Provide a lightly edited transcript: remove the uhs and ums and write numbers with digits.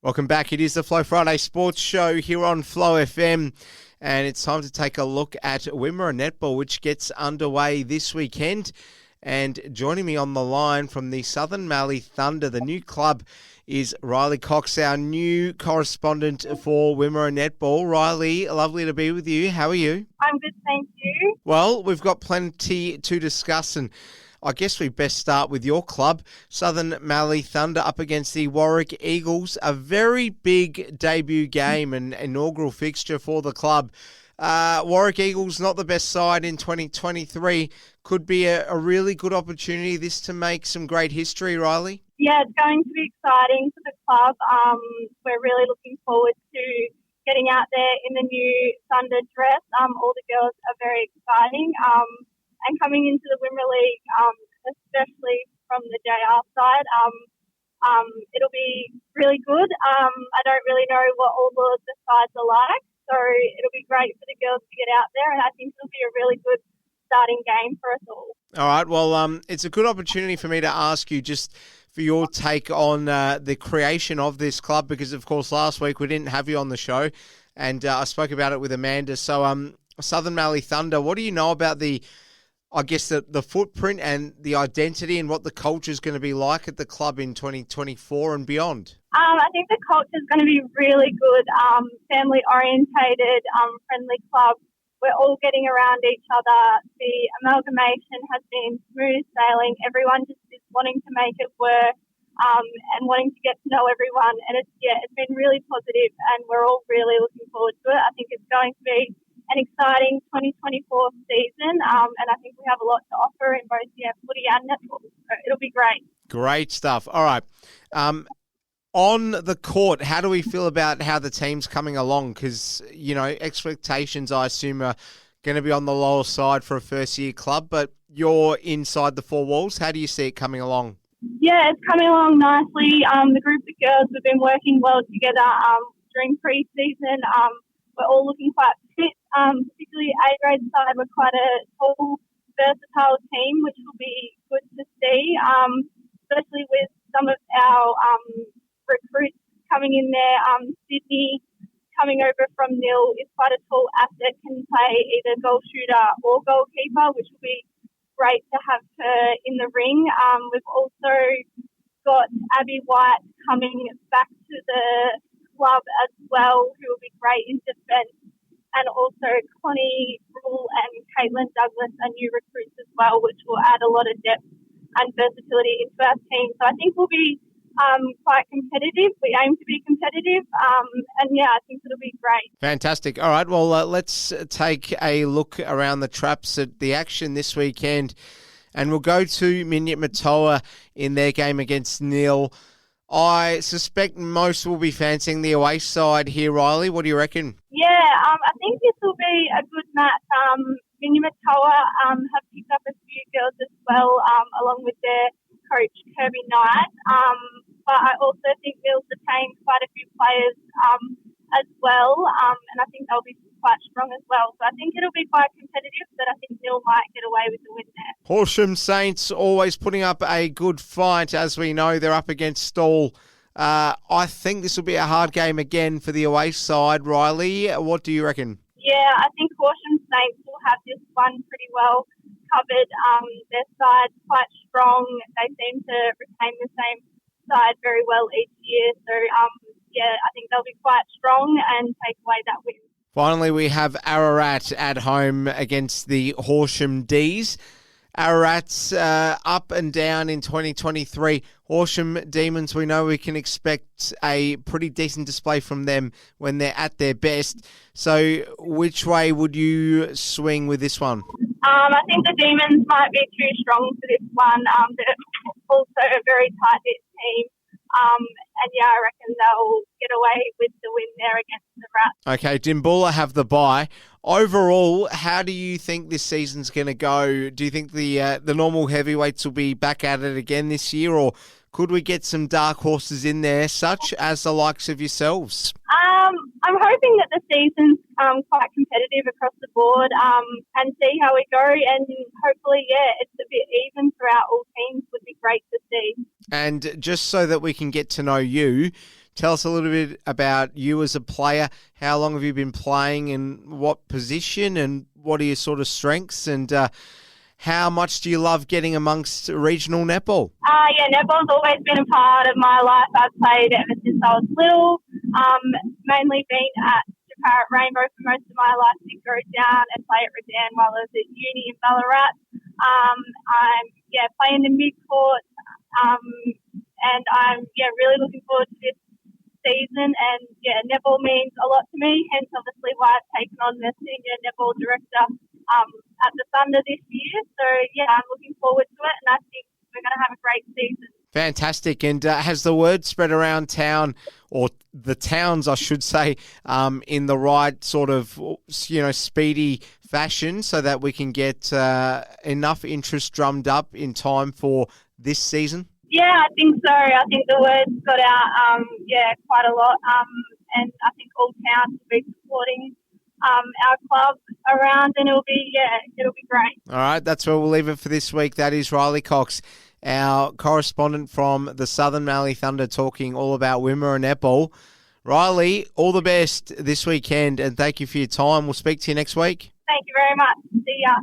Welcome back. It is the Flow Friday Sports Show here on Flow FM, and it's time to take a look at Wimmera Netball, which gets underway this weekend. And joining me on the line from the Southern Mallee Thunder, the new club, is Riley Cox, our new correspondent for Wimmera Netball. Riley, lovely to be with you. How are you? I'm good, thank you. Well, we've got plenty to discuss, and I guess we best start with your club, Southern Mallee Thunder, up against the Warwick Eagles. A very big debut game and inaugural fixture for the club. Warwick Eagles, not the best side in 2023. Could be a really good opportunity this to make some great history, Riley. Yeah, it's going to be exciting for the club. We're really looking forward to getting out there in the new Thunder dress. All the girls are very exciting. And coming into the Wimmera League, especially from the JR side, it'll be really good. I don't really know what all of the sides are like, so it'll be great for the girls to get out there, and I think it'll be a really good starting game for us all. All right, well, it's a good opportunity for me to ask you just for your take on the creation of this club, because, of course, last week we didn't have you on the show, and I spoke about it with Amanda. So, Southern Mallee Thunder, what do you know about the footprint and the identity and what the culture is going to be like at the club in 2024 and beyond? I think the culture is going to be really good, family-orientated, friendly club. We're all getting around each other. The amalgamation has been smooth sailing. Everyone just is wanting to make it work and wanting to get to know everyone. And it's been really positive, and we're all really looking forward to it. I think it's going to be an exciting 2024 season, and I think we have a lot to offer in both footy and netball. So it'll be great. Great stuff. All right. On the court, how do we feel about how the team's coming along? Because, expectations, I assume, are going to be on the lower side for a first-year club, but you're inside the four walls. How do you see it coming along? Yeah, it's coming along nicely. The group of girls have been working well together during pre-season. We're all looking quite fit, particularly A-grade side. We're quite a tall, versatile team, which will be good to see, especially with some of our recruits coming in there. Sydney, coming over from Nil, is quite a tall asset, can play either goal shooter or goalkeeper, which will be great to have her in the ring. We've also got Abby White coming back to the club as well, who will be great in defence, and also Connie Rule and Caitlin Douglas are new recruits as well, which will add a lot of depth and versatility into our team. So I think we'll be quite competitive. We aim to be competitive, and I think it'll be great. Fantastic. All right, well, let's take a look around the traps at the action this weekend, and we'll go to Minyat Matoa in their game against Nil. I suspect most will be fancying the away side here, Riley. What do you reckon? Yeah, I think this will be a good match. Wimmera Netball have picked up a few girls as well, along with their coach, Kirby Knight. But I also think Nil's retained quite a few players as well, and I think they'll be quite strong as well. So I think it'll be quite competitive, but I think Nil might get away with the win there. Horsham Saints always putting up a good fight. As we know, they're up against Stall. I think this will be a hard game again for the away side. Riley, what do you reckon? Yeah, I think Horsham Saints will have this one pretty well covered. Their side's quite strong. They seem to retain the same side very well each year. So, I think they'll be quite strong and take away that win. Finally, we have Ararat at home against the Horsham D's. Ararat's up and down in 2023. Horsham Demons, we know we can expect a pretty decent display from them when they're at their best. So which way would you swing with this one? I think the Demons might be too strong for this one. They're also a very tight-knit team. I reckon they'll get away with the win there against the Rats. Okay, Dimboola have the bye. Overall, how do you think this season's going to go? Do you think the normal heavyweights will be back at it again this year, or could we get some dark horses in there, such as the likes of yourselves? I'm hoping that the season's quite competitive across the board and see how we go. And hopefully, it's a bit even throughout all teams would be great to see. And just so that we can get to know you, Tell us a little bit about you as a player. How long have you been playing and what position and what are your sort of strengths and how much do you love getting amongst regional netball? Netball's always been a part of my life. I've played ever since I was little. Mainly been at Parrot Rainbow for most of my life. Did go down and play at Redan while I was at uni in Ballarat. I'm playing the mid court, and I'm really looking forward to this season. And netball means a lot to me. Hence, obviously, why I've taken on the senior netball director at the Thunder this year. So I'm looking forward to it, and I think we're going to have a great season. Fantastic. And has the word spread around town, or the towns, I should say, in the right sort of, speedy fashion so that we can get enough interest drummed up in time for this season? Yeah, I think so. I think the word's got out, quite a lot. And I think all towns will be supporting our club around, and it'll be great. All right, that's where we'll leave it for this week. That is Riley Cox, our correspondent from the Southern Mallee Thunder, talking all about Wimmera Netball. Riley, all the best this weekend, and thank you for your time. We'll speak to you next week. Thank you very much. See ya.